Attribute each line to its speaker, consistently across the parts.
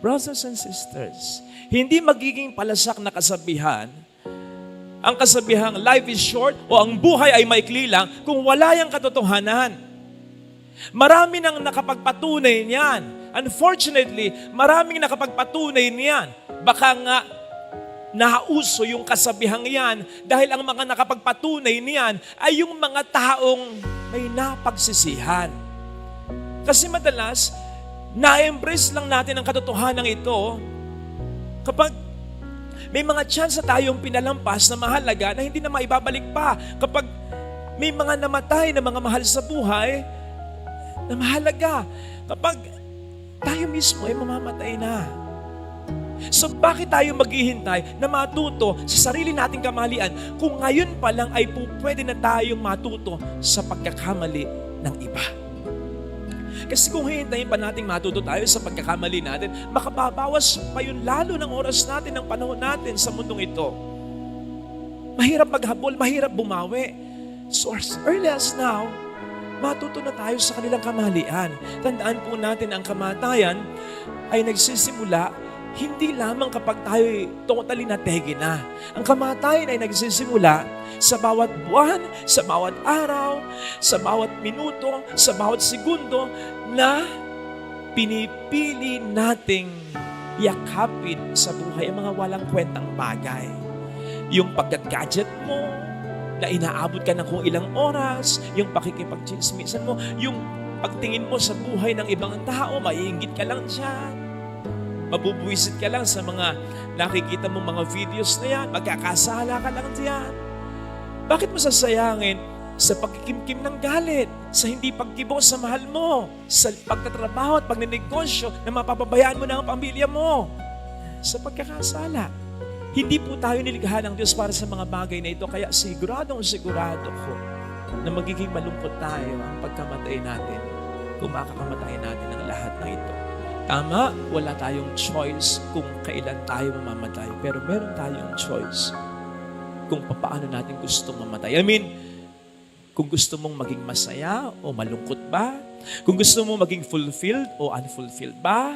Speaker 1: brothers and sisters, hindi magiging palasak na kasabihan ang kasabihang life is short o ang buhay ay maikli lang kung wala yung katotohanan. Marami nang nakapagpatunay niyan. Unfortunately, maraming nakapagpatunay niyan. Baka nga nauso yung kasabihang yan dahil ang mga nakapagpatunay niyan ay yung mga taong may napagsisihan. Kasi madalas, na-embrace lang natin ang katotohanan ito kapag may mga chance tayong pinalampas na mahalaga na hindi na maibabalik pa. Kapag may mga namatay na mga mahal sa buhay na mahalaga. Kapag tayo mismo ay mamamatay na. So bakit tayo maghihintay na matuto sa sarili nating kamalian kung ngayon pa lang ay pwede na tayong matuto sa pagkakamali ng iba? Kasi kung hihintayin pa natin matuto tayo sa pagkakamali natin, makababawas pa yun lalo ng oras natin, ng panahon natin sa mundong ito. Mahirap maghabol, mahirap bumawi. So as early as now, matuto na tayo sa kanilang kamalian. Tandaan po natin ang kamatayan ay nagsisimula hindi lamang kapag tayo totally nategi na. Ang kamatayan ay nagsisimula sa bawat buwan, sa bawat araw, sa bawat minuto, sa bawat segundo na pinipili nating yakapin sa buhay ang mga walang kwentang bagay. Yung pagka-gadget mo, na inaabot ka ng kung ilang oras, yung pakikipag-chismisan mo, yung pagtingin mo sa buhay ng ibang tao, maiinggit ka lang dyan. Mabubuwisit ka lang sa mga nakikita mo mga videos na yan. Magkakasala ka lang diyan. Bakit mo sasayangin sa pagkikimkim ng galit, sa hindi pagkibo sa mahal mo, sa pagtatrabaho at pagninegosyo na mapapabayaan mo na ang pamilya mo, sa pagkakasala? Hindi po tayo nilikha ng Diyos para sa mga bagay na ito. Kaya sigurado ko na magiging malungkot tayo ang pagkamatay natin kung makakamatay natin ang lahat ng ito. Tama, wala tayong choice kung kailan tayo mamamatay. Pero meron tayong choice kung paano natin gusto mamatay. I mean, kung gusto mong maging masaya o malungkot ba? Kung gusto mong maging fulfilled o unfulfilled ba?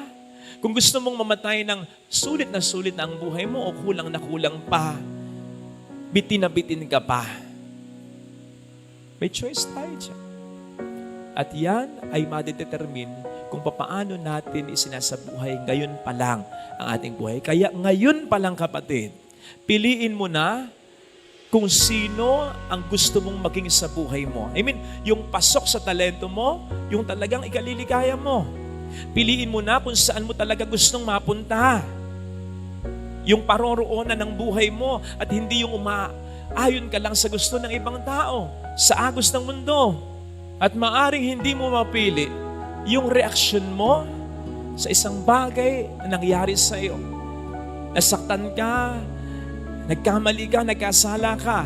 Speaker 1: Kung gusto mong mamatay ng sulit na ang buhay mo o kulang na kulang pa, bitin na bitin ka pa. May choice tayo dyan. At yan ay madedetermine kung paano natin isinasabuhay ngayon pa lang ang ating buhay. Kaya ngayon pa lang kapatid, piliin mo na kung sino ang gusto mong maging sa buhay mo. I mean, yung pasok sa talento mo, yung talagang ikaliligaya mo. Piliin mo na kung saan mo talaga gustong mapunta. Yung paroroonan ng buhay mo at hindi yung umaayon ka lang sa gusto ng ibang tao, sa agos ng mundo. At maaring hindi mo mapili yung reaksyon mo sa isang bagay na nangyari sa iyo. Nasaktan ka, nagkamali ka, nagkasala ka.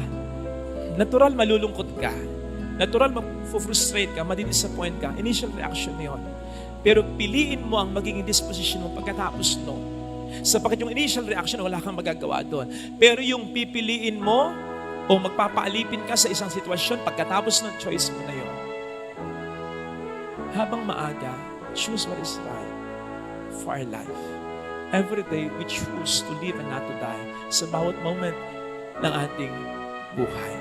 Speaker 1: Natural malulungkot ka. Natural ma-frustrate ka, ma-disappoint ka. Initial reaction yun. Pero piliin mo ang magiging disposition mo pagkatapos no. Sapagkat yung initial reaction, wala kang magagawa doon. Pero yung pipiliin mo o magpapaalipin ka sa isang sitwasyon pagkatapos ng choice mo na yun. Habang maaga, choose what is right for our life. Every day, we choose to live and not to die sa bawat moment ng ating buhay.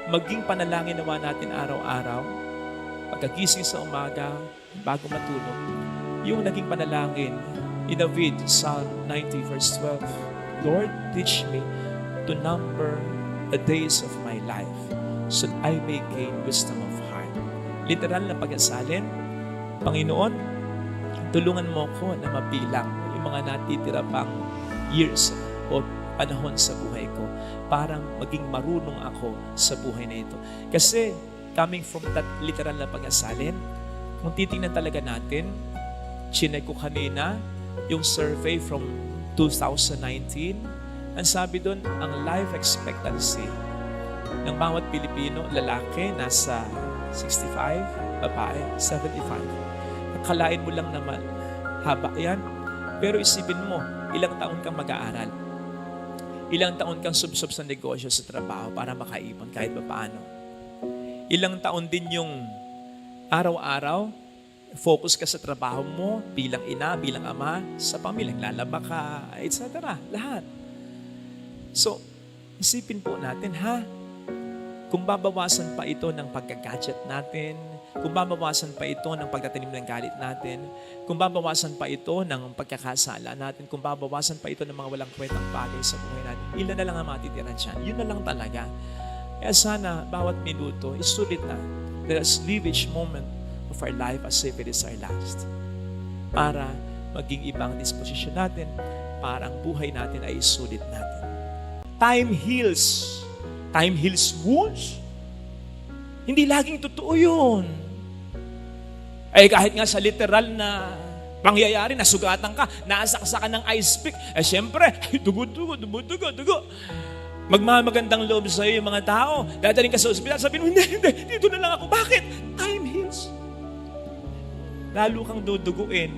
Speaker 1: Maging panalangin naman natin araw-araw, pagkagising sa umaga, bago matulog, yung naging panalangin ni David, Psalm 90 verse 12, Lord, teach me to number the days of my life so that I may gain wisdom of heart. Literal na pag-asalin, Panginoon, tulungan mo ko na mabilang yung mga natitira pang years o panahon sa buhay ko para maging marunong ako sa buhay na ito. Kasi coming from that literal na pag-asalin, kung titingnan talaga natin, chinek ko kanina yung survey from 2019, ang sabi doon, ang life expectancy ng bawat Pilipino, lalaki, nasa 65, babae, 75. Akalain mo lang naman, haba yan. Pero isipin mo, ilang taon kang mag-aaral. Ilang taon kang subsob sa negosyo, sa trabaho para makaipon kahit pa paano. Ilang taon din yung araw-araw Focus ka sa trabaho mo, bilang ina, bilang ama, sa pamilya, lalaba ka, etc. Lahat. So, isipin po natin, kung babawasan pa ito ng pagka-gadget natin, kung babawasan pa ito ng pagtatanim ng galit natin, kung babawasan pa ito ng pagkakasala natin, kung babawasan pa ito ng mga walang kwentang bagay sa buhay natin, ilan na lang ang matitira dyan. Yun na lang talaga. Kaya sana, bawat minuto, isulit na. Let us live each moment of our life as if it is our last. Para maging ibang disposisyon natin, para ang buhay natin ay isulit natin. Time heals. Time heals wounds. Hindi laging totoo yun. Ay kahit nga sa literal na pangyayari, nasugatan ka, nasaksakan ng ice pick, syempre, dugo. Magmamagandang loob sa iyo yung mga tao. Dadaling ka sa ospital, sabihin mo, hindi, dito na lang ako. Bakit? Time heals. Lalo kang duduguin.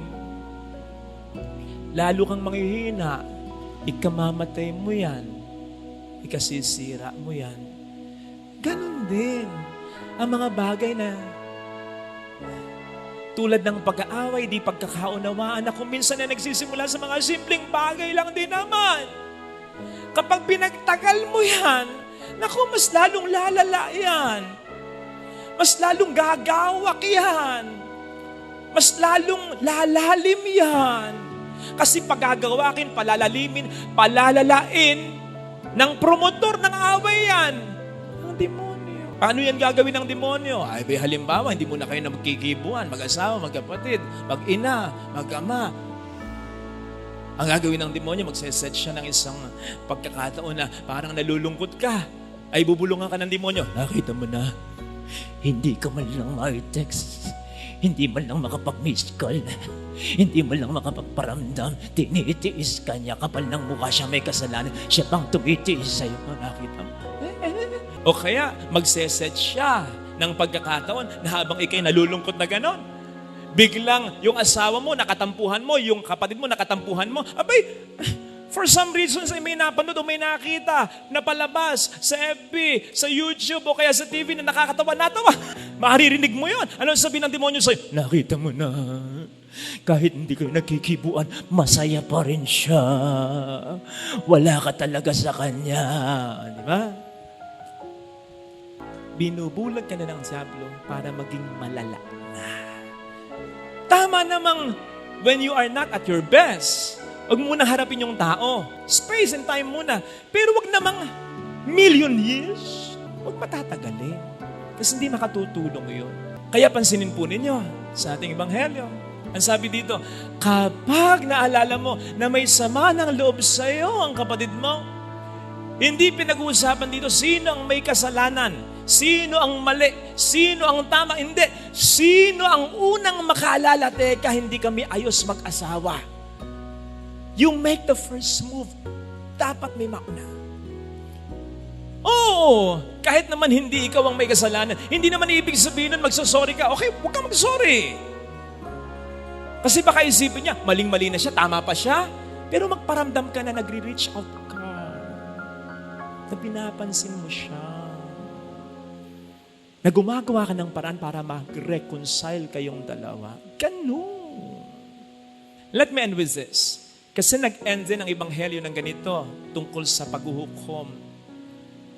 Speaker 1: Lalo kang manghihina. Ikamamatay mo yan. Ikasisira mo yan. Ganon din ang mga bagay na tulad ng pag-aaway, di pagkakaunawaan na kung minsan na nagsisimula sa mga simpleng bagay lang din naman. Kapag pinagtagal mo yan, naku, mas lalong lalala yan. Mas lalong gagawak yan. Mas lalong lalalim yan. Kasi pagagawakin, palalalimin, palalalain ng promotor ng away yan. Ang demonyo. Paano yan gagawin ng demonyo? Ay, halimbawa, hindi mo na kayo na magkikibuan, mag-asawa, magkapatid, mag-ina, mag-ama. Ang gagawin ng demonyo, magseset siya ng isang pagkakataon na parang nalulungkot ka. Ay, bubulungan ka ng demonyo. Nakita mo na, hindi ka man lang ma-text. Hindi man lang makapag-miss call. Hindi man lang makapagparamdam. Tinitiis ka niya. Kapal ng mukha siya, may kasalanan. Siya pang tumitiis sa'yo. Nakita mo? O kaya, magseset siya ng pagkakataon na habang ikay nalulungkot na ganon, biglang yung asawa mo, nakatampuhan mo, yung kapatid mo, nakatampuhan mo, abay, for some reasons ay may napanood o may nakita na palabas sa FB, sa YouTube o kaya sa TV na nakakatawa, natawa. Maririnig mo yun. Ano sabihin ng demonyo sa'yo? Nakita mo na. Kahit hindi kayo nagkikibuan, masaya pa rin siya. Wala ka talaga sa kanya. Di ba? Binubulag ka na ng diablo para maging malala na. Tama namang when you are not at your best, wag muna harapin yung tao. Space and time muna. Pero wag namang million years. Wag matatagalin. Kasi hindi makatutulong yun. Kaya pansinin po ninyo sa ating ebanghelyo. Ang sabi dito, kapag naalala mo na may sama ng loob sa iyo ang kapatid mo, hindi pinag-uusapan dito sino ang may kasalanan, sino ang mali, sino ang tama, hindi. Sino ang unang makaalala, teka, hindi kami ayos mag-asawa. You make the first move. Dapat may mauna. Oo, kahit naman hindi ikaw ang may kasalanan, hindi naman ibig sabihin nun magsasorry ka. Okay, huwag ka magsorry. Kasi baka isipin niya, maling-mali na siya, tama pa siya. Pero magparamdam ka na nagre-reach out ka. Na pinapansin mo siya. Na gumagawa ka ng paraan para mag-reconcile kayong dalawa. Ganun. Let me end with this. Kasi nag-end din ang ebanghelyo ng ganito tungkol sa paghuhukom.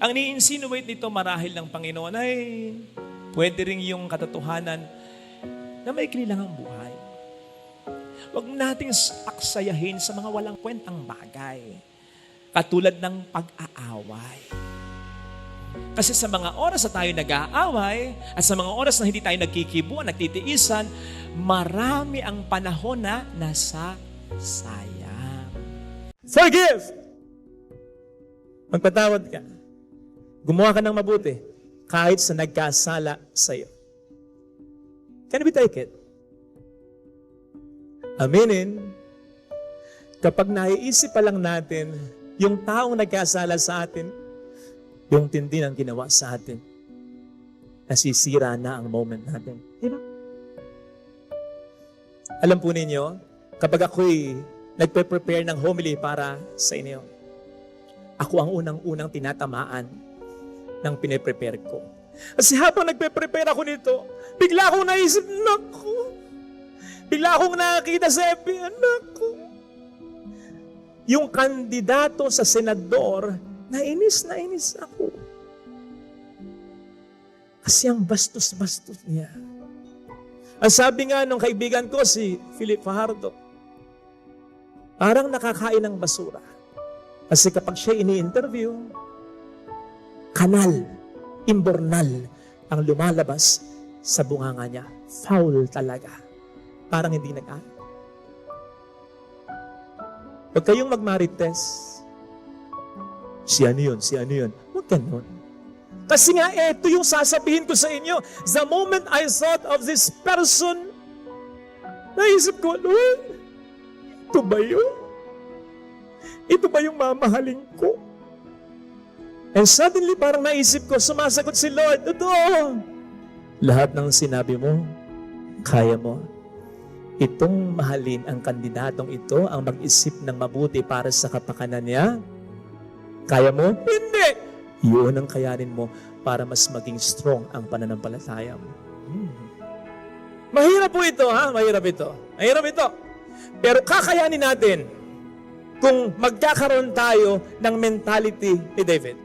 Speaker 1: Ang ni-insinuate nito marahil ng Panginoon ay pwede rin yung katotohanan na maikli lang ang buhay. Huwag nating aksayahin sa mga walang kwentang bagay. Katulad ng pag-aaway. Kasi sa mga oras na tayo nag-aaway at sa mga oras na hindi tayo nagkikibuan, nagtitiisan, marami ang panahon na nasasayang. Forgive! Magpatawad ka. Gumawa ka ng mabuti kahit sa nagkasala sa iyo. Can we take it? Aminin. Kapag naiisip pa lang natin yung taong nagkasala sa atin, yung tindi ng ginawa sa atin, nasisira na ang moment natin. Diba? Alam po ninyo, kapag ako'y nagpe-prepare ng homily para sa inyo, ako ang unang-unang tinatamaan ng pine-prepare ko. Kasi habang nagpe-prepare ako nito, bigla akong naisip, naku,
Speaker 2: Bigla akong nakakita sa FB, anak ko. Yung kandidato sa senador, nainis ako. Kasi ang bastos-bastos niya. Ang sabi nga nung kaibigan ko, si Philip Fajardo, parang nakakain ng basura. Kasi kapag siya ini-interview, kanal, imbornal ang lumalabas sa bunganga niya. Foul talaga. Parang hindi nag-aral. Huwag kayong magmarites. Si ano yun? Huwag ganun. Kasi nga, ito yung sasabihin ko sa inyo. The moment I thought of this person, naisip ko, Lord, ito ba yun? Ito ba yung mamahalin ko? And suddenly, parang naisip ko, sumasagot si Lord, totoo. Lahat ng sinabi mo, kaya mo. Itong mahalin ang kandidatong ito ang mag-isip ng mabuti para sa kapakanan niya. Kaya mo? Hindi! Yun ang kayanin mo para mas maging strong ang pananampalataya mo. Mahirap po ito, ha? Mahirap ito. Pero kakayanin natin kung magkakaroon tayo ng mentality ni David.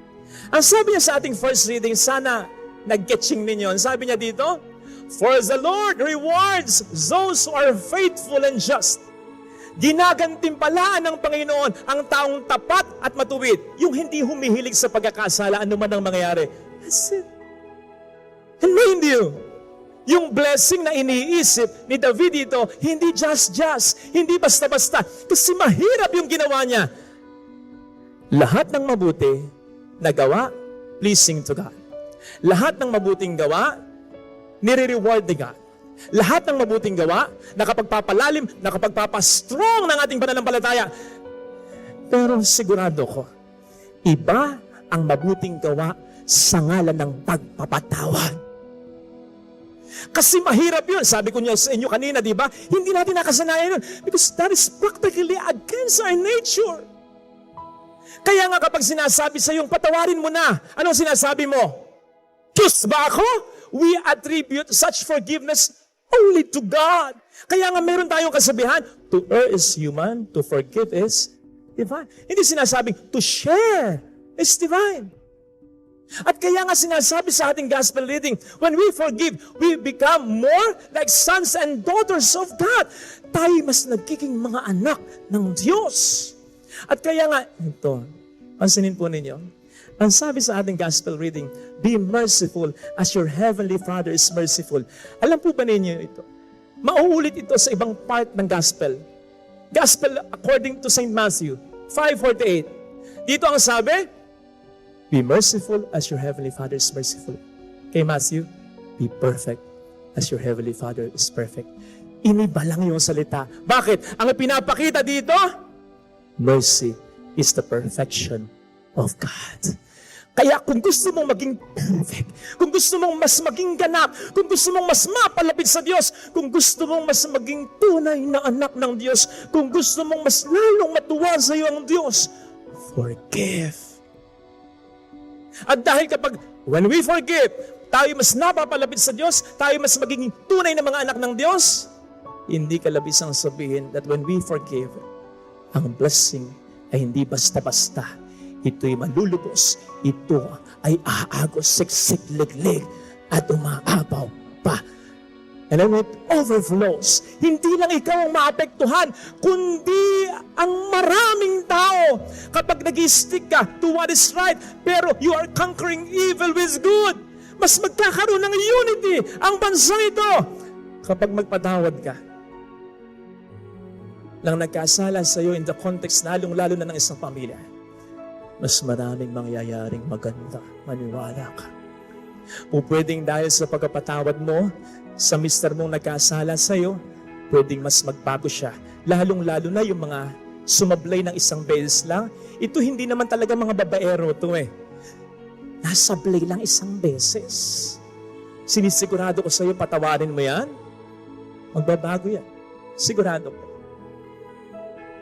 Speaker 2: Ang sabi niya sa ating first reading, sana nag-catching ninyo. Ang sabi niya dito, for the Lord rewards those who are faithful and just. Ginagantimpalaan ng Panginoon ang taong tapat at matuwid. Yung hindi humihilig sa pagkakasala, ano man ang mangyayari. That's it. And mind you, yung blessing na iniisip ni David dito, hindi just, hindi basta-basta. Kasi mahirap yung ginawa niya. Lahat ng mabuti na gawa, pleasing to God. Lahat ng mabuting gawa, nire-reward ni God. Lahat ng mabuting gawa, nakapagpapalalim, nakapagpapastrong ng ating pananampalataya. Pero sigurado ko, iba ang mabuting gawa sa ngalan ng pagpapatawad. Kasi mahirap yun. Sabi ko niya sa inyo kanina, di ba? Hindi natin nakasanayan yun. Because that is practically against our nature. Kaya nga kapag sinasabi sa iyong, patawarin mo na, anong sinasabi mo? Diyos ba ako? We attribute such forgiveness only to God. Kaya nga meron tayong kasabihan, to err is human, to forgive is divine. Hindi sinasabing to share is divine. At kaya nga sinasabi sa ating gospel reading, when we forgive, we become more like sons and daughters of God. Tayo mas nagiging mga anak ng Diyos. At kaya nga, ito, pansinin po ninyo, ang sabi sa ating gospel reading, be merciful as your heavenly Father is merciful. Alam po ba ninyo ito? Mauulit ito sa ibang part ng gospel. Gospel according to St. Matthew 5:48. Dito ang sabi, be merciful as your heavenly Father is merciful. Kay Matthew, be perfect as your heavenly Father is perfect. Iniba lang yung salita. Bakit? Ang pinapakita dito, mercy is the perfection of God. Kaya kung gusto mong maging perfect, kung gusto mong mas maging ganap, kung gusto mong mas mapalapit sa Diyos, kung gusto mong mas maging tunay na anak ng Diyos, kung gusto mong mas lalong matuwa sa iyo ang Diyos, forgive. At dahil kapag when we forgive, tayo mas napapalapit sa Diyos, tayo mas magiging tunay na mga anak ng Diyos, hindi kalabisang sabihin that when we forgive, ang blessing ay hindi basta-basta. Ito'y malulubos. Ito ay aagos, siksik, liglig, at umaabaw pa. And then it overflows. Hindi lang ikaw ang maapektuhan, kundi ang maraming tao. Kapag nag-stick ka to what is right, pero you are conquering evil with good, mas magkakaroon ng unity ang bansang ito. Kapag magpatawad ka, lang nagkasala sa iyo in the context na lalo na ng isang pamilya, mas maraming mangyayaring maganda. Maniwala ka. O pwedeng dahil sa pagkapatawad mo sa mister mong nagkasala sa iyo, pwedeng mas magbago siya. Lalong-lalo na yung mga sumablay ng isang beses lang. Ito hindi naman talaga mga babaero ito eh. Nasablay lang isang beses. Sinisigurado ko sa iyo, patawarin mo yan, magbabago yan. Sigurado ko.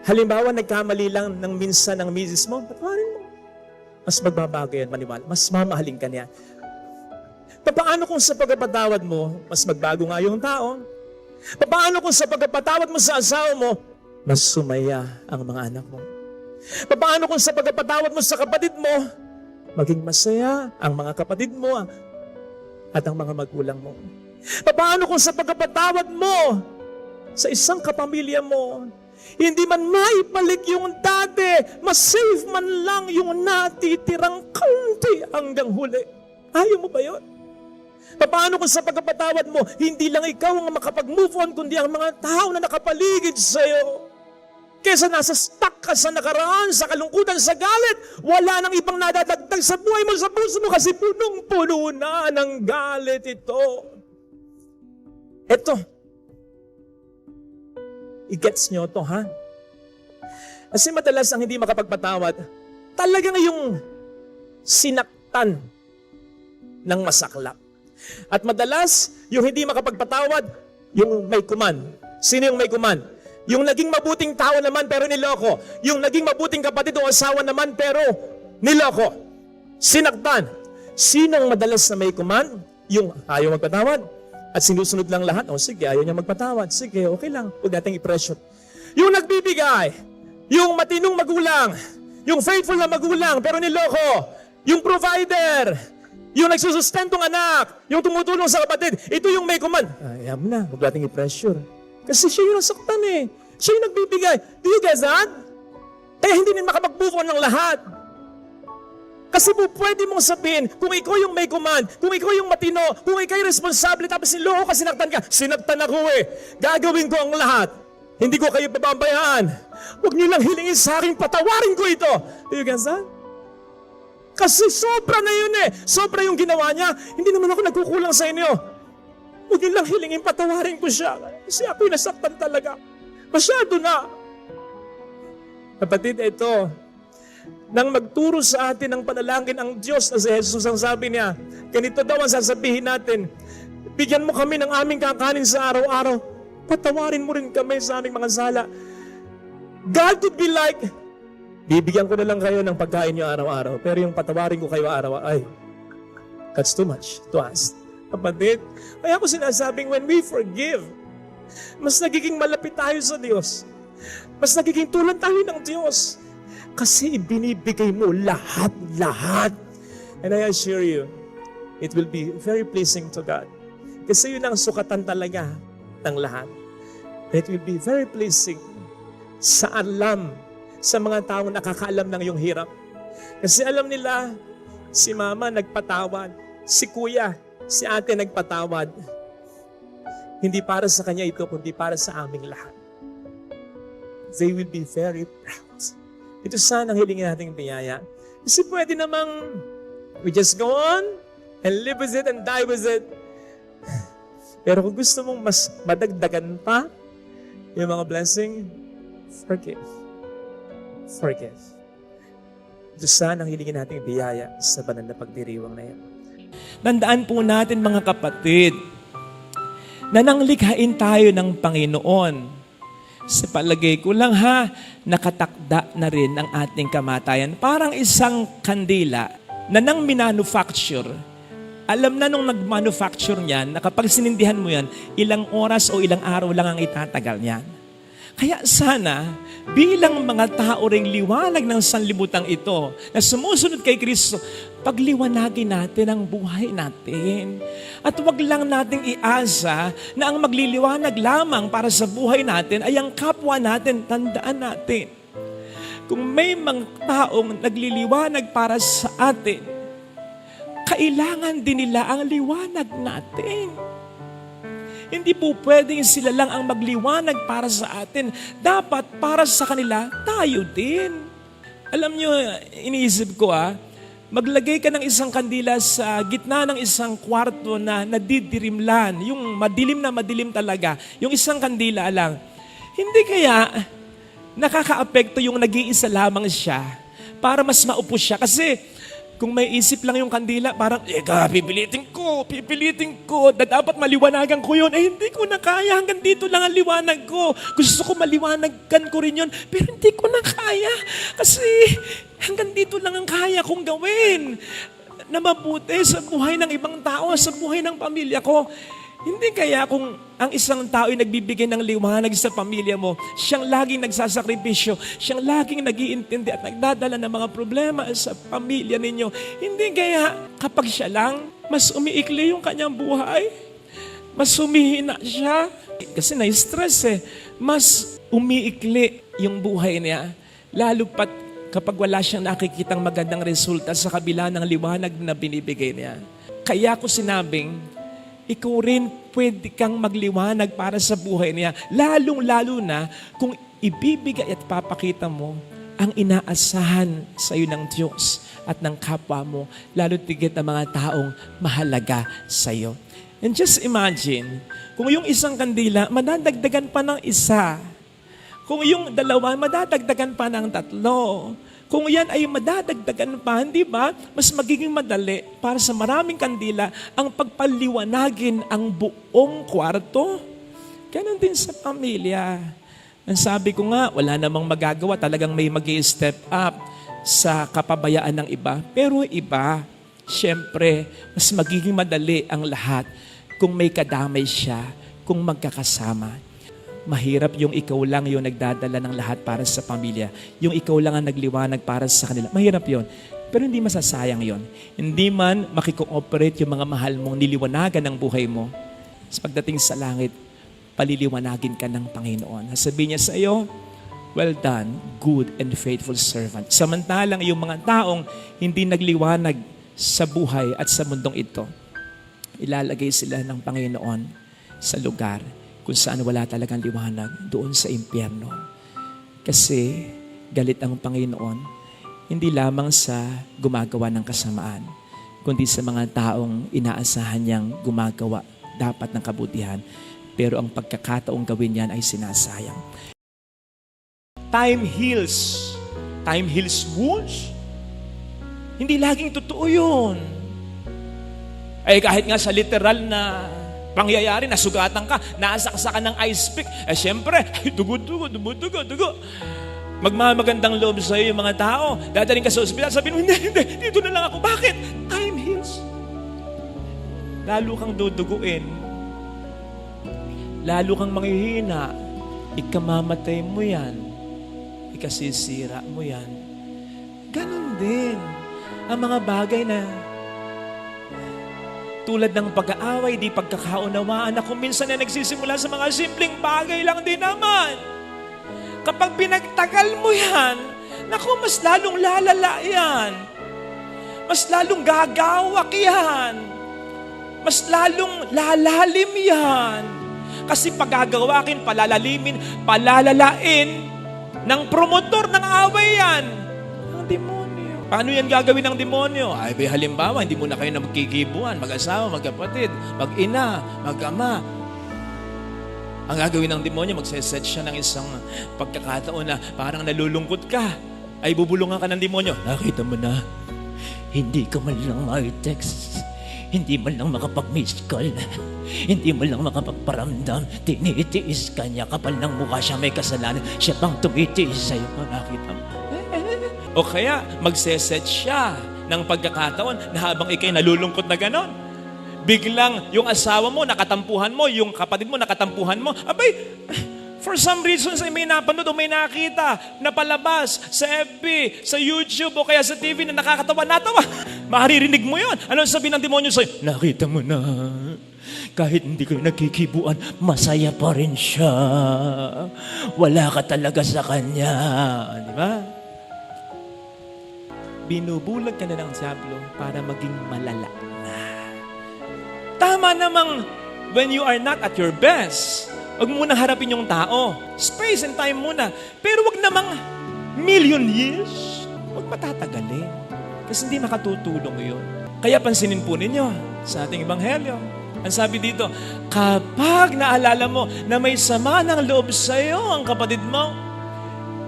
Speaker 2: Halimbawa, nagkamali lang ng minsan ng misis mo, patawarin mo. Mas magbabago yan, maniwala. Mas mamahalin ka niya. Paano kung sa pagpapatawad mo, mas magbago nga yung tao? Paano kung sa pagpapatawad mo sa asawa mo, mas sumaya ang mga anak mo? Paano kung sa pagpapatawad mo sa kapatid mo, maging masaya ang mga kapatid mo at ang mga magulang mo? Paano kung sa pagpapatawad mo sa isang kapamilya mo, hindi man maibalik yung dati, masave man lang yung natitirang kaunti hanggang huli? Ayaw mo ba yun? Paano kung sa pagpapatawad mo, hindi lang ikaw ang makapag-move on, kundi ang mga tao na nakapaligid sa'yo? Kesa nasa stuck ka sa nakaraan, sa kalungkutan, sa galit, wala nang ibang nadadagdag sa buhay mo, sa puso mo, kasi punong-puno na ng galit ito. Ito. I-gets nyo to, ha? Kasi madalas ang hindi makapagpatawad, talagang yung sinaktan ng masaklap. At madalas, yung hindi makapagpatawad, yung may kuman. Sino yung may kuman? Yung naging mabuting tao naman pero niloko. Yung naging mabuting kapatid o asawa naman pero niloko. Sinaktan. Sino ang madalas na may kuman? Yung ayaw magpatawad. At sinusunod lang lahat. O sige, ayaw niya magpatawad. Sige, okay lang. Huwag nating i-pressure. Yung nagbibigay. Yung matinong magulang. Yung faithful na magulang pero niloko. Yung provider. Yung nagsusustentong anak, yung tumutulong sa kapatid, ito yung may command. Ayaw mo na, huwag nating i-pressure. Kasi siya yung nasaktan eh. Siya yung nagbibigay. Do you get that? Kaya hindi rin makapag-move on ng lahat. Kasi po pwede mong sabihin, kung ikaw yung may command, kung ikaw yung matino, kung ikaw yung responsable, tapos niloko ka, sinaktan ka, sinaktan ako eh. Gagawin ko ang lahat. Hindi ko kayo pababayaan. Huwag niyo lang hilingin sa akin, patawarin ko ito. Do you get that? Kasi sobra na yun eh. Sobra yung ginawa niya. Hindi naman ako nagkukulang sa inyo. Huwag yun lang hilingin, patawarin ko siya. Kasi ako'y nasaktan talaga. Masyado na. Kapatid, ito. Nang magturo sa atin ng panalangin ang Diyos na si Jesus, ang sabi niya, ganito daw ang sasabihin natin, bigyan mo kami ng aming kakanin sa araw-araw. Patawarin mo rin kami sa aming mga sala. God could be like, bibigyan ko na lang kayo ng pagkain nyo araw-araw, pero yung patawarin ko kayo araw-araw, ay, that's too much to ask. Kapatid, kaya ko sinasabing when we forgive, mas nagiging malapit tayo sa Diyos. Mas nagiging tulad tayo ng Diyos. Kasi binibigay mo lahat-lahat. And I assure you, it will be very pleasing to God. Kasi yun ang sukatan talaga ng lahat. It will be very pleasing sa alam sa mga taong nakakaalam ng iyong hirap. Kasi alam nila, si mama nagpatawad, si kuya, si ate nagpatawad. Hindi para sa kanya ito, kundi para sa aming lahat. They will be very proud. Ito sana ang hilingin nating biyaya. Kasi pwede namang we just go on and live with it and die with it. Pero kung gusto mong mas madagdagan pa yung mga blessing, forgive. Forgive. Ito sana ang hilingin nating biyaya sa banal na pagdiriwang na yan.
Speaker 1: Tandaan po natin mga kapatid, na nanglikhain tayo ng Panginoon. Sa palagay ko lang nakatakda na rin ang ating kamatayan. Parang isang kandila na nang minanufacture. Alam na nung nag-manufacture niyan, na kapag sinindihan mo yan, ilang oras o ilang araw lang ang itatagal niyan. Kaya sana, bilang mga tao ring liwanag ng sanlibutan ito, na sumusunod kay Kristo, pagliwanagin natin ang buhay natin. At wag lang nating iasa na ang magliliwanag lamang para sa buhay natin ay ang kapwa natin. Tandaan natin, kung may mga taong nagliliwanag para sa atin, kailangan din nila ang liwanag natin. Hindi po pwedeng sila lang ang magliwanag para sa atin. Dapat para sa kanila, tayo din. Alam nyo, iniisip ko maglagay ka ng isang kandila sa gitna ng isang kwarto na nadidirimlan. Yung madilim na madilim talaga. Yung isang kandila lang. Hindi kaya nakakaapekto yung nag-iisa lamang siya para mas maupo siya. Kasi kung may isip lang yung kandila, parang, pipilitin ko, dapat maliwanagan ko yun. Hindi ko na kaya, hanggang dito lang ang liwanag ko. Gusto ko maliwanagan ko rin yun, pero hindi ko na kaya. Kasi hanggang dito lang ang kaya kong gawin na mabuti sa buhay ng ibang tao, sa buhay ng pamilya ko. Hindi kaya kung ang isang tao ay nagbibigay ng liwanag sa pamilya mo, siyang laging nagsasakripisyo, siyang laging nag-iintindi at nagdadala ng mga problema sa pamilya ninyo, hindi kaya kapag siya lang, mas umiikli yung kanyang buhay, mas humihina siya, kasi na-stress mas umiikli yung buhay niya, lalo pat kapag wala siyang nakikitang magandang resulta sa kabila ng liwanag na binibigay niya. Kaya ko sinabing, ikaw rin pwede kang magliwanag para sa buhay niya. Lalong-lalo na kung ibibigay at papakita mo ang inaasahan sa iyo ng Diyos at ng kapwa mo, lalo tigit ang mga taong mahalaga sa iyo. And just imagine, kung yung isang kandila, madadagdagan pa ng isa. Kung yung dalawa, madadagdagan pa ng 3. Kung yan ay madadagdagan pa, hindi ba? Mas magiging madali para sa maraming kandila ang pagpaliwanagin ang buong kwarto. Ganon din sa pamilya. Ang sabi ko nga, wala namang magagawa. Talagang may mag-i-step up sa kapabayaan ng iba. Pero iba, syempre, mas magiging madali ang lahat kung may kadamay siya, kung magkakasama. Mahirap yung ikaw lang yung nagdadala ng lahat para sa pamilya. Yung ikaw lang ang nagliwanag para sa kanila. Mahirap yon. Pero hindi masasayang yon. Hindi man makikooperate yung mga mahal mong niliwanagan ng buhay mo. Sa pagdating sa langit, paliliwanagin ka ng Panginoon. Sabihin niya sa iyo, well done, good and faithful servant. Samantalang yung mga taong hindi nagliwanag sa buhay at sa mundong ito, ilalagay sila ng Panginoon sa lugar kung saan wala talagang liwanag, doon sa impyerno. Kasi galit ang Panginoon, hindi lamang sa gumagawa ng kasamaan, kundi sa mga taong inaasahan niyang gumagawa dapat ng kabutihan, pero ang pagkakataong gawin yan ay sinasayang. Time heals. Time heals wounds. Hindi laging totoo yun. Ay kahit nga sa literal na pangyayari, nasugatan ka, nasaksakan ng ice pick. Siyempre, dugo. Magmamagandang loob sa iyo yung mga tao. Dadaling ka sa ospital, sabihin mo, hindi, dito na lang ako. Bakit? Time heals. Lalo kang duduguin. Lalo kang manghihina. Ikamamatay mo yan. Ikasisira mo yan. Ganon din ang mga bagay na tulad ng pag-aaway, di pagkakaunawaan na kung minsan na nagsisimula sa mga simpleng bagay lang din naman. Kapag pinagtagal mo yan, naku, mas lalong lalala yan. Mas lalong gagawak yan. Mas lalong lalalim yan. Kasi pagagawakin, palalalimin, palalalain ng promotor ng away yan. Ang demonyo. Paano yan gagawin ng demonyo? Ay, halimbawa, hindi mo na kayo na magkikibuan, mag-asawa, magkapatid, mag-ina, mag-ama. Ang gagawin ng demonyo, magseset siya ng isang pagkakataon na parang nalulungkot ka. Ay, bubulungan ka ng demonyo. Nakita mo na, hindi ka man lang ma-text. Hindi man lang makapag-miss call. Hindi man lang makapagparamdam. Tinitiis ka niya. Kapal ng mukha siya, may kasalanan. Siya pang tumitiis sa'yo. Nakita mo. O kaya, magseset siya ng pagkakataon na habang ikay nalulungkot na ganon, biglang yung asawa mo, nakatampuhan mo, yung kapatid mo, nakatampuhan mo, abay, for some reasons ay may napanood o may nakita na palabas sa FB, sa YouTube o kaya sa TV na nakakatawa, natawa. Maririnig mo yun. Ano sabihin ng demonyo sa'yo? Nakita mo na. Kahit hindi kayo nagkikibuan, masaya pa rin siya. Wala ka talaga sa kanya. Di ba? Binubulag ka na ng diablo para maging malala na. Tama namang when you are not at your best, wag muna harapin yung tao. Space and time muna. Pero wag namang million years. Wag matatagalin. Kasi hindi makatutulong yun. Kaya pansinin po ninyo sa ating ebanghelyo. Ang sabi dito, kapag naalala mo na may sama ng loob sa iyo ang kapatid mo,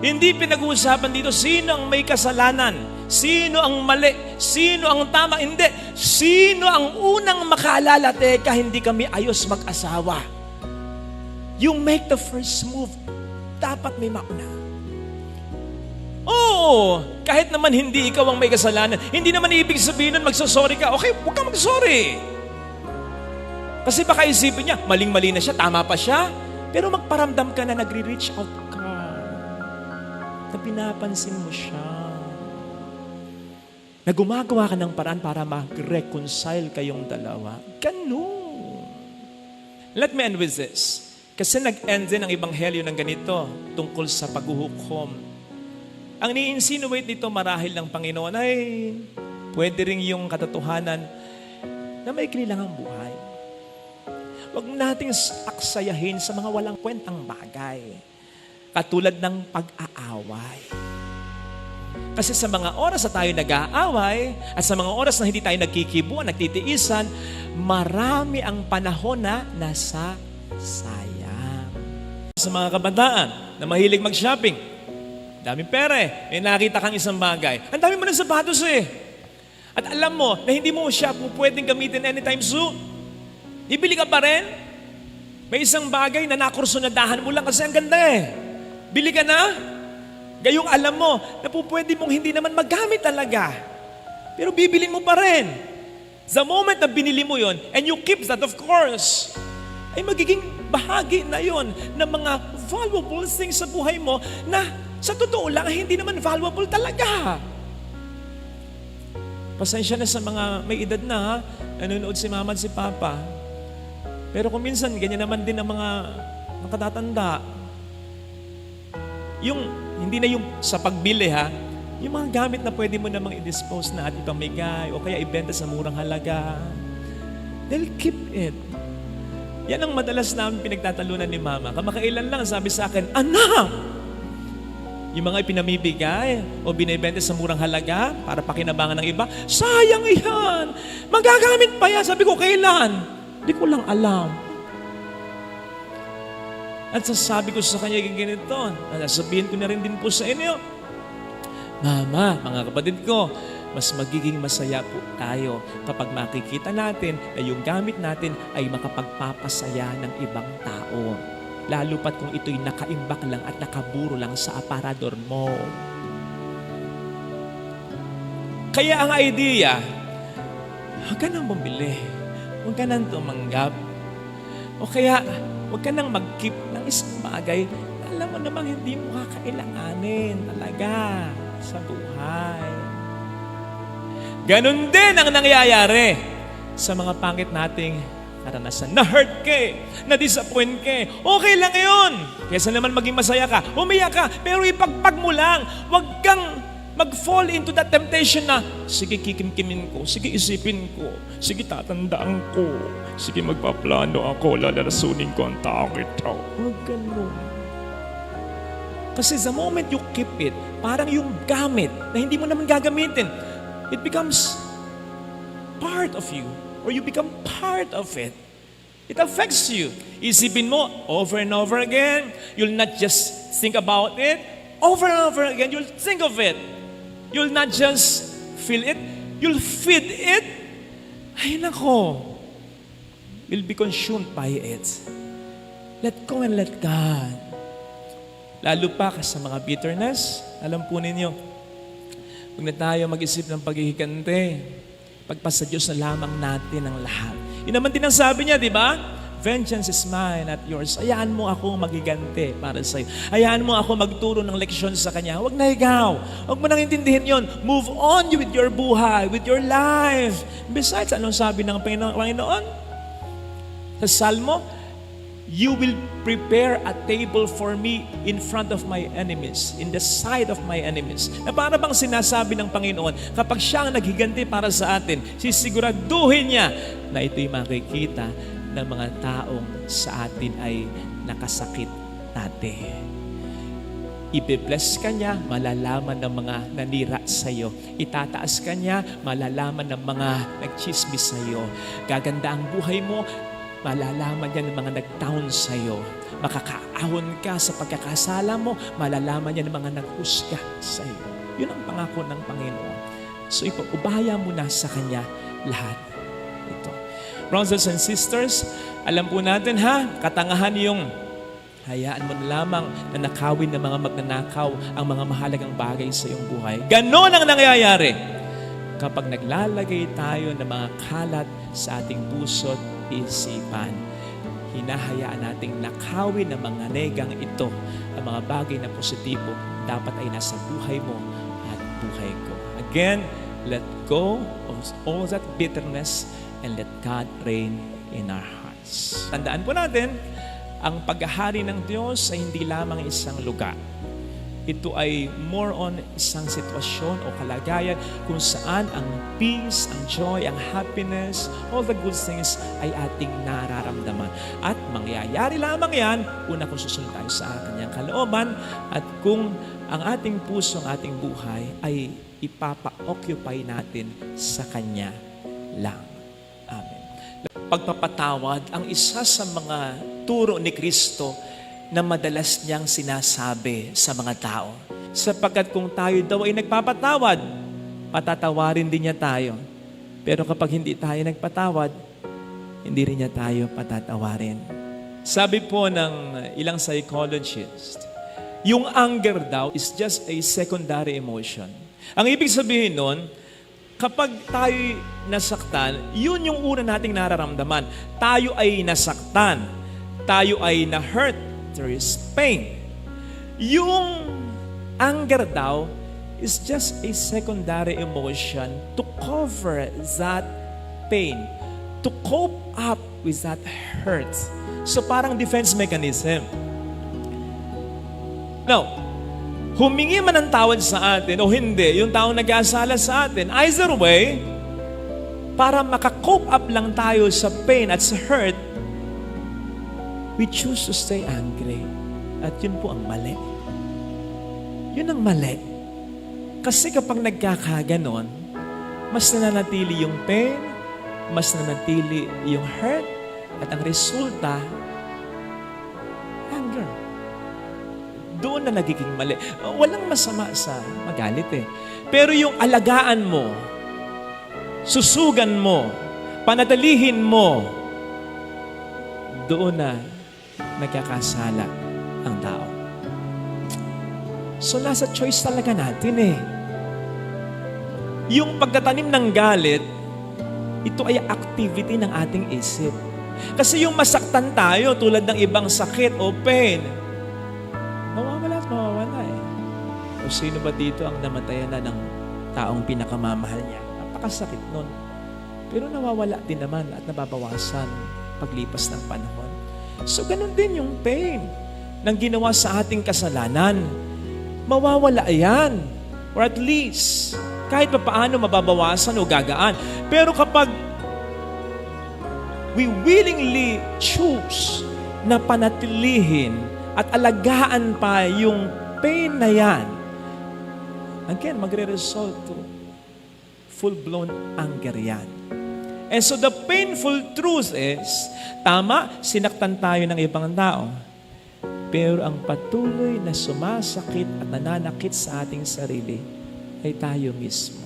Speaker 1: hindi pinag-uusapan dito sino ang may kasalanan. Sino ang mali? Sino ang tama? Hindi. Sino ang unang makaalala? Teka, hindi kami ayos mag-asawa. You make the first move. Dapat may mauna. Oo, kahit naman hindi ikaw ang may kasalanan, hindi naman ibig sabihin nun magsasorry ka. Okay, huwag kang magsorry. Kasi baka isipin niya, maling-mali na siya, tama pa siya. Pero magparamdam ka na nagre-reach out ka. Na pinapansin mo siya. Na gumagawa ka ng paraan para mag-reconcile kayong dalawa. Ganun. Let me end with this. Kasi nag-end din ang ebanghelyo ng ganito tungkol sa paghuhukom. Ang ni-insinuate nito marahil ng Panginoon ay pwede rin yung katotohanan na may kinilang ang buhay. Huwag nating aksayahin sa mga walang kwentang bagay. Katulad ng pag-aaway. Kasi sa mga oras na tayo nag-aaway at sa mga oras na hindi tayo nagkikibuan, nagtitiisan, marami ang panahon na nasasayang. Sa mga kabataan na mahilig mag-shopping, daming pera may nakita kang isang bagay. Ang dami mo ng sapatos At alam mo na hindi mo siya pwedeng gamitin anytime soon. Bibili ka pa rin? May isang bagay na nakursunadahan mo lang kasi ang ganda Bili ka na? Gayong alam mo na pwede mong hindi naman magamit talaga. Pero bibili mo pa rin. The moment na binili mo yon and you keep that of course, ay magiging bahagi na yon ng mga valuable things sa buhay mo na sa totoo lang ay hindi naman valuable talaga. Pasensya na sa mga may edad na nanonood si mama at si papa. Pero kung minsan, ganyan naman din ang mga nakatatanda. Hindi na yung sa pagbili yung mga gamit na pwede mo namang i-dispose na at ipamigay o kaya ibenta sa murang halaga. They'll keep it. Yan ang madalas namin pinagtatalunan ni mama. Kamakailan lang sabi sa akin, anak! Yung mga ipinamibigay o binibenta sa murang halaga para pakinabangan ng iba, sayang yan! Magagamit pa yan! Sabi ko, kailan? Hindi ko lang alam. At sasabi ko sa kanya ganito, sasabihin ko na rin din po sa inyo, Mama, mga kapatid ko, mas magiging masaya po tayo kapag makikita natin na yung gamit natin ay makapagpapasaya ng ibang tao. Lalo pat kung ito'y nakaimbak lang at nakaburo lang sa aparador mo. Kaya ang idea, huwag ka nang bumili. Huwag ka nang tumanggap. O kaya, huwag ka nang mag-keep ng isang bagay na alam mo namang hindi mo kakailanganin talaga sa buhay. Ganon din ang nangyayari sa mga pangit nating karanasan. Na-hurt ka na-disappoint ka okay lang yun. Kesa naman maging masaya ka, umiyak ka, pero ipagpag mo lang. Huwag kang mag-fall into that temptation na, sige kikimkimin ko, sige isipin ko, sige tatandaan ko, sige magpaplano ako, lalarasunin ko ang taong ito. Huwag ganun. Kasi the moment you keep it, parang yung gamit na hindi mo naman gagamitin, it becomes part of you, or you become part of it. It affects you. Isipin mo over and over again. You'll not just think about it. Over and over again, you'll think of it. You'll not just feel it, you'll feed it. Ay nako, you'll be consumed by it. Let go and let God. Lalo pa sa mga bitterness, alam po ninyo, huwag na tayo mag-isip ng paghihigante. Pagpasa Diyos na lamang natin ang lahat. Yun naman din ang sabi niya, di ba? Vengeance is mine, not yours. Hayaan mo akong magigante para sa'yo. Hayaan mo ako magturo ng leksyon sa Kanya. Huwag na ikaw. Huwag mo nang intindihin yon. Move on with your buhay, with your life. Besides, anong sabi ng Panginoon? Sa Salmo, you will prepare a table for me in front of my enemies, in the sight of my enemies. Na para bang sinasabi ng Panginoon, kapag siya ang naghiganti para sa atin, sisiguraduhin niya na ito'y makikita ng mga taong sa atin ay nakasakit dati. Ibe-bless ka niya, malalaman ng mga nanira sa iyo. Itataas ka niya, malalaman ng mga nagchismis sa iyo. Gaganda ang buhay mo, malalaman niya ng mga nag-down sa iyo. Makakaahon ka sa pagkakasala mo, malalaman niya ng mga naghusga sa iyo. Yun ang pangako ng Panginoon. So ipaubaya mo na sa Kanya lahat ito. Brothers and sisters, alam po natin katangahan yung hayaan mo na lamang na nakawin ng mga magnanakaw ang mga mahalagang bagay sa iyong buhay. Ganon ang nangyayari kapag naglalagay tayo ng mga kalat sa ating puso't isipan. Hinahayaan nating nakawin ng mga negang ito, ang mga bagay na positibo, dapat ay nasa buhay mo at buhay ko. Again, let go of all that bitterness and let God reign in our hearts. Tandaan po natin, ang paghahari ng Diyos ay hindi lamang isang lugar. Ito ay more on isang sitwasyon o kalagayan kung saan ang peace, ang joy, ang happiness, all the good things ay ating nararamdaman. At mangyayari lamang yan, una kung susunod tayo sa kanyang kalooban at kung ang ating puso, ang ating buhay ay ipapa-occupy natin sa Kanya lang. Amen. Pagpapatawad ang isa sa mga turo ni Kristo na madalas niyang sinasabi sa mga tao. Sapagkat kung tayo daw ay nagpapatawad, patatawarin din niya tayo. Pero kapag hindi tayo nagpatawad, hindi rin niya tayo patatawarin. Sabi po ng ilang psychologist, yung anger daw is just a secondary emotion. Ang ibig sabihin nun, kapag tayo nasaktan, yun yung una nating nararamdaman. Tayo ay nasaktan. Tayo ay na-hurt. There is pain. Yung anger daw is just a secondary emotion to cover that pain, to cope up with that hurt. So parang defense mechanism. Now, humingi man ng tawad sa atin o hindi, yung taong nag-aasala sa atin, either way, para makakope up lang tayo sa pain at sa hurt, we choose to stay angry. At yun po ang mali. Yun ang mali. Kasi kapag nagkakaganon, mas nananatili yung pain, mas nananatili yung hurt, at ang resulta, anger. Doon na nagiging mali. Walang masama sa magalit eh. Pero yung alagaan mo, susugan mo, panatilihin mo, doon na nagkakasala ang tao. So nasa choice talaga natin eh. Yung pagtatanim ng galit, ito ay activity ng ating isip. Kasi yung masaktan tayo tulad ng ibang sakit o pain, mawawala at mawawala eh. O sino ba dito ang namatayan na ng taong pinakamamahal niya? Napakasakit nun. Pero nawawala din naman at nababawasan paglipas ng panahon. So ganun din yung pain ng ginawa sa ating kasalanan. Mawawala yan. Or at least, kahit pa paano mababawasan o gagaan. Pero kapag we willingly choose na panatilihin at alagaan pa yung pain na yan, again, magre-result to full-blown anger yan. And so the painful truth is, tama, sinaktan tayo ng ibang tao. Pero ang patuloy na sumasakit at nananakit sa ating sarili ay tayo mismo.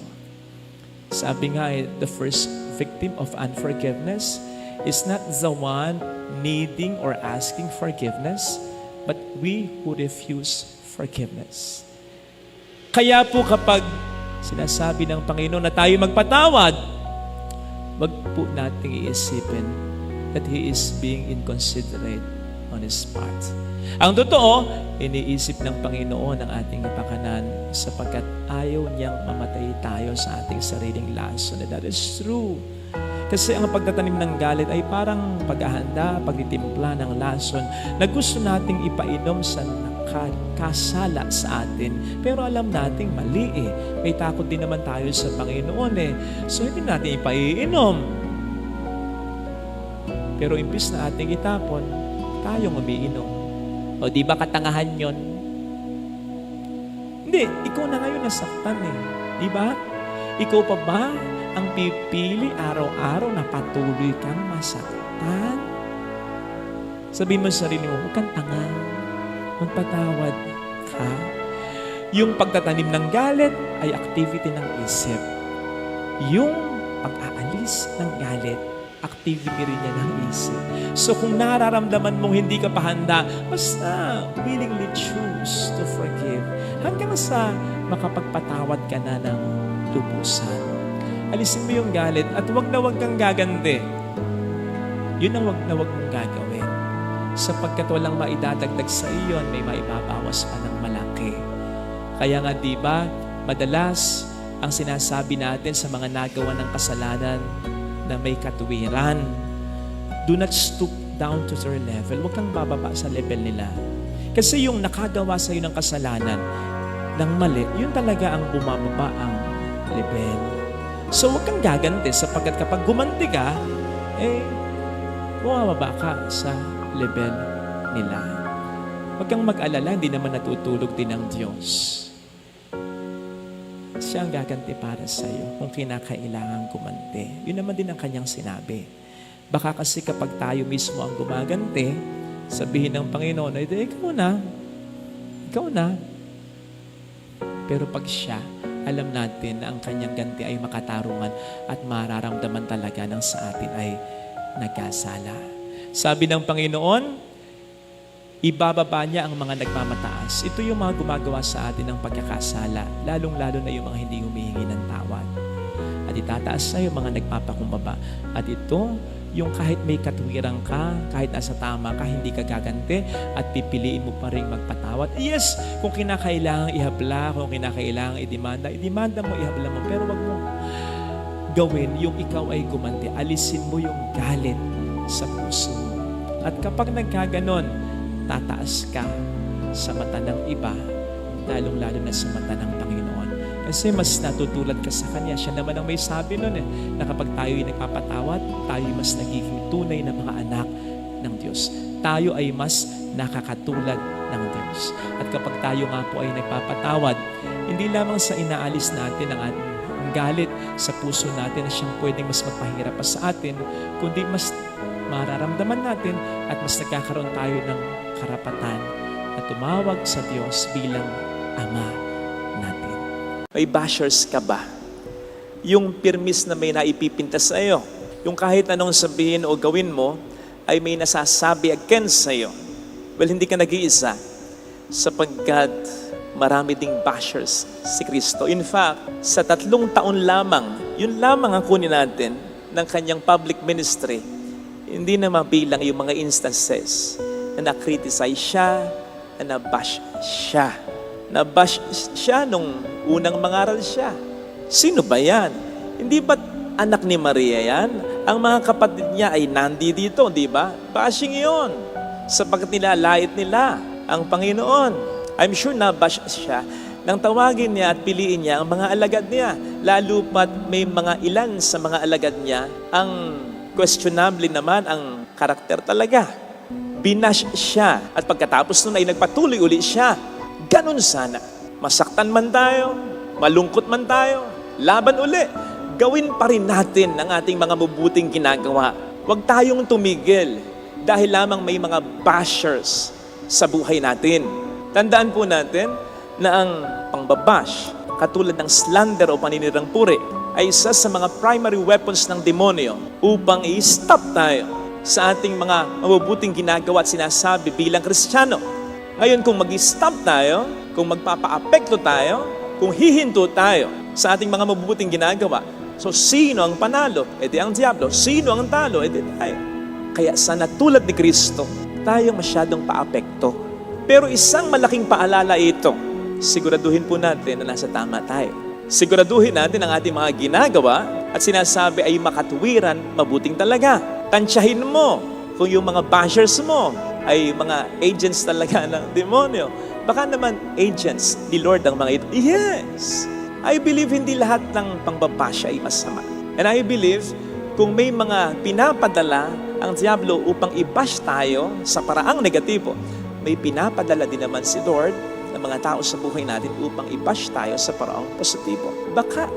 Speaker 1: Sabi nga, the first victim of unforgiveness is not the one needing or asking forgiveness, but we who refuse forgiveness. Kaya po kapag sinasabi ng Panginoon na tayo magpatawad, wag po nating iisipin that He is being inconsiderate on His part. Ang totoo, iniisip ng Panginoon ang ating ipakanan sapagkat ayaw niyang mamatay tayo sa ating sariling lason. And that is true. Kasi ang pagtatanim ng galit ay parang paghahanda, pagtitimpla ng lason na gusto nating ipainom sa nakakasala sa atin. Pero alam nating mali eh. May takot din naman tayo sa Panginoon eh. So hindi natin ipaiinom. Pero imbis na ating itapon, tayong umiinom. O di ba katangahan yon? Hindi, ikaw na ngayon nasaktan eh. Di ba? Ikaw pa ba ang pipili araw-araw na patuloy kang masaktan? Sabihin mo sa sarili mo, huwag kang tanga. Magpatawad ka. Yung pagtatanim ng galit ay activity ng isip. Yung pag-aalis ng galit, activity rin niya ng isip. So kung nararamdaman mong hindi ka pa handa, basta willingly choose to forgive hanggang sa makapagpatawad ka na ng lubusan. Alisin mo yung galit at wag na wag kang gaganti. yun ang wag na wag mong gagawin. Sapagkat walang maidadagdag sa iyon, may maibabawas pa ng malaki. Kaya nga, di ba, madalas ang sinasabi natin sa mga nagawa ng kasalanan na may katuwiran, do not stoop down to their level. Huwag kang bababa sa level nila. Kasi yung nakagawa sa iyo ng kasalanan ng mali, yun talaga ang bumababa ang level. So huwag kang gaganti sapagkat kapag gumanti ka, bumababa ka sa level nila. Huwag kang mag-alala, hindi naman natutulog din ang Diyos. Siya ang gaganti para sa iyo kung kinakailangan gumanti. Yun naman din ang kanyang sinabi. Baka kasi kapag tayo mismo ang gumaganti, sabihin ng Panginoon, ikaw na. Pero pag siya, alam natin na ang kanyang ganti ay makatarungan at mararamdaman talaga ng sa atin ay nagkasala. Sabi ng Panginoon, ibababa niya ang mga nagmamataas. Ito yung mga gumagawa sa atin ng pagkakasala, lalong-lalo na yung mga hindi humihingi ng tawad. At itataas na yung mga nagpapakumbaba. At ito, yung kahit may katuwiran ka, kahit nasa tama ka, hindi ka gaganti at pipiliin mo pa rin magpatawad. Yes, kung kinakailangan ihabla, kung kinakailangan idemanda mo, ihabla mo. Pero wag mo gawin yung ikaw ay gumanti. Alisin mo yung galit sa puso. At kapag nagkaganon, tataas ka sa mata ng iba, lalong-lalo na sa mata ng Panginoon. Kasi mas natutulad ka sa Kanya. Siya naman ang may sabi nun na kapag tayo'y nagpapatawad, tayo mas nagiging tunay na mga anak ng Diyos. Tayo ay mas nakakatulad ng Diyos. At kapag tayo nga po ay nagpapatawad, hindi lamang sa inaalis natin ang ating galit sa puso natin na siyang pwedeng mas magpahirap pa sa atin, kundi mas mararamdaman natin at mas nagkakaroon tayo ng karapatan na tumawag sa Diyos bilang Ama natin. May bashers ka ba? Yung pirmis na may naipipinta sa iyo. Yung kahit anong sabihin o gawin mo ay may nasasabi against sa iyo. Well, hindi ka nag-iisa sapagkat marami ding bashers si Kristo. In fact, sa 3 taon lamang, yun lamang ang kunin natin ng kanyang public ministry, hindi na mabilang yung mga instances na na-criticize siya, na na-bash siya. Na-bash siya nung unang mangaral siya. Sino ba yan? Hindi ba anak ni Maria yan? Ang mga kapatid niya ay nandi dito, di ba? Bashing yon. Sapagkat nilalait nila ang Panginoon. I'm sure na-bash siya nang tawagin niya at piliin niya ang mga alagad niya. Lalo pat may mga ilan sa mga alagad niya ang questionable naman ang karakter talaga. Binash siya at pagkatapos nun ay nagpatuloy uli siya. Ganon sana. Masaktan man tayo, malungkot man tayo, laban uli. Gawin pa rin natin ang ating mga mabuting ginagawa. Huwag tayong tumigil dahil lamang may mga bashers sa buhay natin. Tandaan po natin na ang pangbabash, katulad ng slander o paninirang puri, ay isa sa mga primary weapons ng demonyo upang i-stop tayo sa ating mga mabubuting ginagawa at sinasabi bilang Kristiyano. Ngayon, kung mag-stop tayo, kung magpapa-apekto tayo, kung hihinto tayo sa ating mga mabubuting ginagawa, so sino ang panalo? E di ang diablo. Sino ang talo? E di tayo. Kaya sana tulad ni Kristo, tayo masyadong pa-apekto. Pero isang malaking paalala ito, siguraduhin po natin na nasa tama tayo. Siguraduhin natin ang ating mga ginagawa at sinasabi ay makatuwiran, mabuting talaga. Tansyahin mo kung yung mga bashers mo ay mga agents talaga ng demonyo. Baka naman agents ni Lord ang mga ito. Yes! I believe hindi lahat ng pangbabasya ay masama. And I believe kung may mga pinapadala ang diablo upang i-bash tayo sa paraang negatibo, may pinapadala din naman si Lord ng mga tao sa buhay natin upang i-bash tayo sa paraang positibo. Baka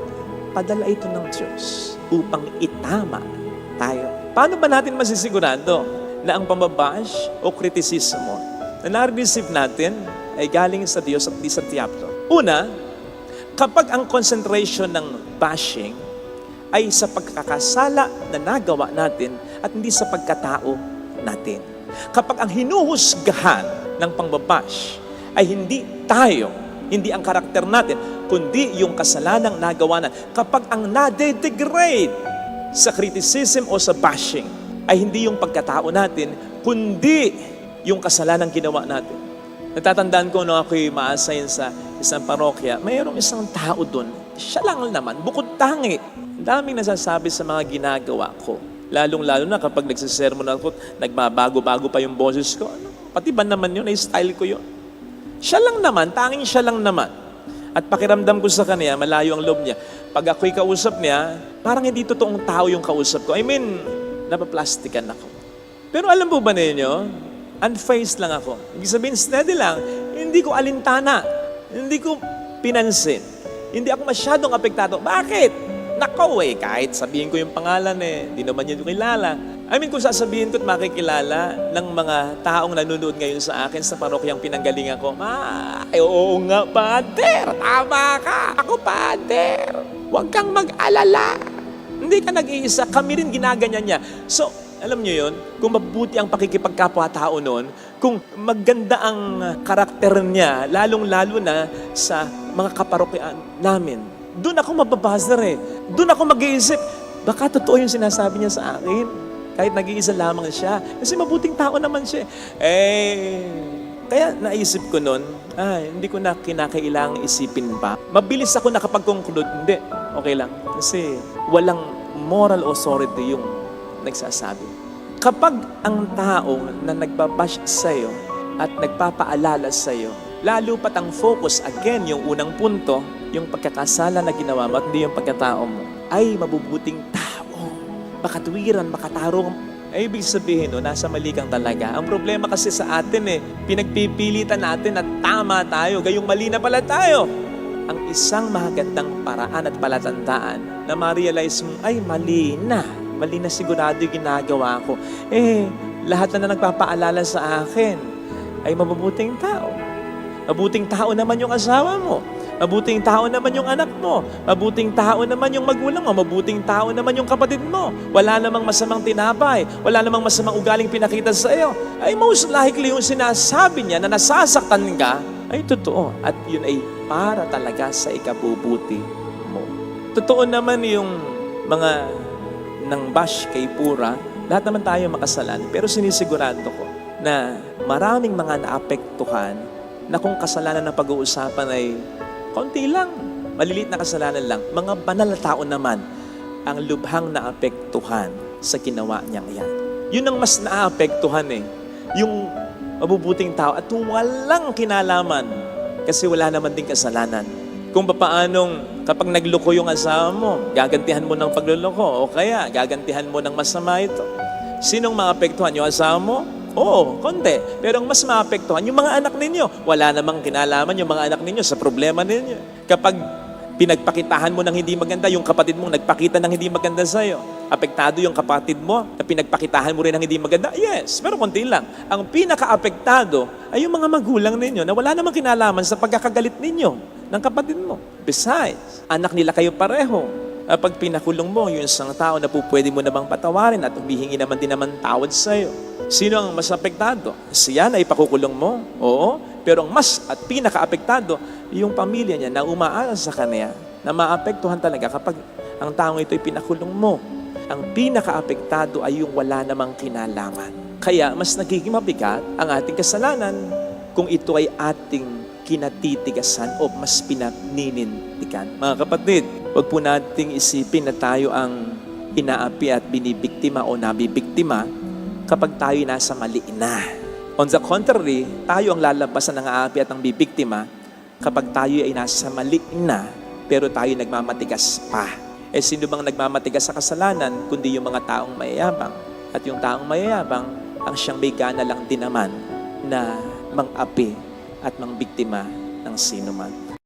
Speaker 1: padala ito ng Diyos upang itama tayo. Paano ba natin masisigurado na ang pambabash o kritisismo na na-receive natin ay galing sa Diyos at di sa diablo? Una, kapag ang concentration ng bashing ay sa pagkakasala na nagawa natin at hindi sa pagkatao natin. Kapag ang hinuhusgahan ng pangbabash ay hindi tayo, hindi ang karakter natin, kundi yung kasalanang nagawa natin. Kapag ang nade-degrade sa criticism o sa bashing ay hindi yung pagkatao natin, kundi yung kasalanan ginawa natin. Natatandaan ko nung ako'y ma-assign sa isang parokya, mayroong isang tao doon. Siya lang naman, bukod tangi. Ang daming nasasabi sa mga ginagawa ko. Lalong-lalo na kapag nagsisermon ako, nagbabago-bago pa yung boses ko. Pati ba naman yun, ay style ko yun. Siya lang naman, tanging siya lang naman. At pakiramdam ko sa kanya, malayo ang loob niya. Pag ako'y kausap niya, parang hindi totoong tao yung kausap ko. I mean, napaplastikan ako. Pero alam po ba ninyo, unfazed lang ako. Ibig sabihin, steady lang. Hindi ko alintana. Hindi ko pinansin. Hindi ako masyadong apektado. Bakit? Nako kahit sabihin ko yung pangalan hindi naman yun kilala. I mean, kung sasabihin ko at makikilala ng mga taong nanonood ngayon sa akin sa parokyang pinanggalingan ko, oo nga, Pader, tama ka. Ako, Pader. Huwag kang mag-alala. Hindi ka nag-iisa. Kami rin ginaganyan niya. So, alam niyo yun, kung mabuti ang pakikipagkapwa-tao noon, kung maganda ang karakter niya, lalong-lalo na sa mga kaparokyaan namin, doon ako mababazar Doon ako mag-iisip, baka totoo yung sinasabi niya sa akin. Kahit nag-iisa lamang siya. Kasi mabuting tao naman siya. Kaya naisip ko noon, hindi ko na kinakailangang isipin pa. Mabilis ako nakapag-conclude, hindi, okay lang. Kasi walang moral authority yung nagsasabi. Kapag ang tao na nagbabash sa'yo at nagpapaalala sa'yo, lalo pat ang focus, again, yung unang punto, yung pagkakasala na ginawa mo at hindi yung pagkatao mo, ay mabubuting tao. Makatwiran, makatarong. Ay, ibig sabihin, nasa mali kang talaga. Ang problema kasi sa atin pinagpipilitan natin na tama tayo, gayong mali na pala tayo. Ang isang magandang paraan at palatandaan na ma-realize mo, ay mali na sigurado yung ginagawa ko. Lahat na nagpapaalala sa akin ay mabubuting tao. Mabuting tao naman yung asawa mo. Mabuting tao naman yung anak mo. Mabuting tao naman yung magulang mo. Mabuting tao naman yung kapatid mo. Wala namang masamang tinapay. Wala namang masamang ugaling pinakita sa iyo. Ay most likely yung sinasabi niya na nasasaktan ka, ay totoo. At yun ay para talaga sa ikabubuti mo. Totoo naman yung mga nang bash kay Pura, lahat naman tayo makasalanan. Pero sinisigurado ko na maraming mga naapektuhan na kung kasalanan na pag-uusapan ay konti lang, maliliit na kasalanan lang. Mga banal na tao naman ang lubhang naapektuhan sa ginawa niyang yan. Yun ang mas naapektuhan yung mabubuting tao at walang kinalaman kasi wala naman din kasalanan. Kung paanong kapag nagloko yung asawa mo, gagantihan mo ng pagluloko o kaya gagantihan mo ng masama ito. Sinong maapektuhan? Yung asawa mo? Oo, konti. Pero ang mas maapektuhan, yung mga anak ninyo. Wala namang kinalaman yung mga anak ninyo sa problema ninyo. Kapag pinagpakitahan mo ng hindi maganda, yung kapatid mong nagpakita ng hindi maganda sa'yo. Apektado yung kapatid mo na pinagpakitahan mo rin ng hindi maganda? Yes, pero konti lang. Ang pinaka-apektado ay yung mga magulang ninyo na wala namang kinalaman sa pagkakagalit ninyo ng kapatid mo. Besides, anak nila kayo pareho. Pag pinakulong mo, yung isang tao na po pwede mo namang patawarin at humihingi naman din naman tawad sa'yo. Sino ang mas apektado? Siya na ipakukulong mo? Oo. Pero ang mas at pinaka-apektado, yung pamilya niya na umaasa sa kanya, na maapektuhan talaga kapag ang taong ito'y pinakulong mo. Ang pinaka-apektado ay yung wala namang kinalaman. Kaya mas nagiging mabigat ang ating kasalanan kung ito ay ating kinatitigasan o mas pinaninintikan. Mga kapatid, huwag po nating isipin na tayo ang inaapi at binibiktima o nabibiktima kapag tayo nasa mali na. On the contrary, tayo ang lalabasan ng aapi at ang bibiktima kapag tayo ay nasa mali na pero tayo nagmamatigas pa. Sino bang nagmamatigas sa kasalanan kundi yung mga taong mayayabang? At yung taong mayayabang ang siyang may gana lang din naman na mang-api at mang biktima ng sino man.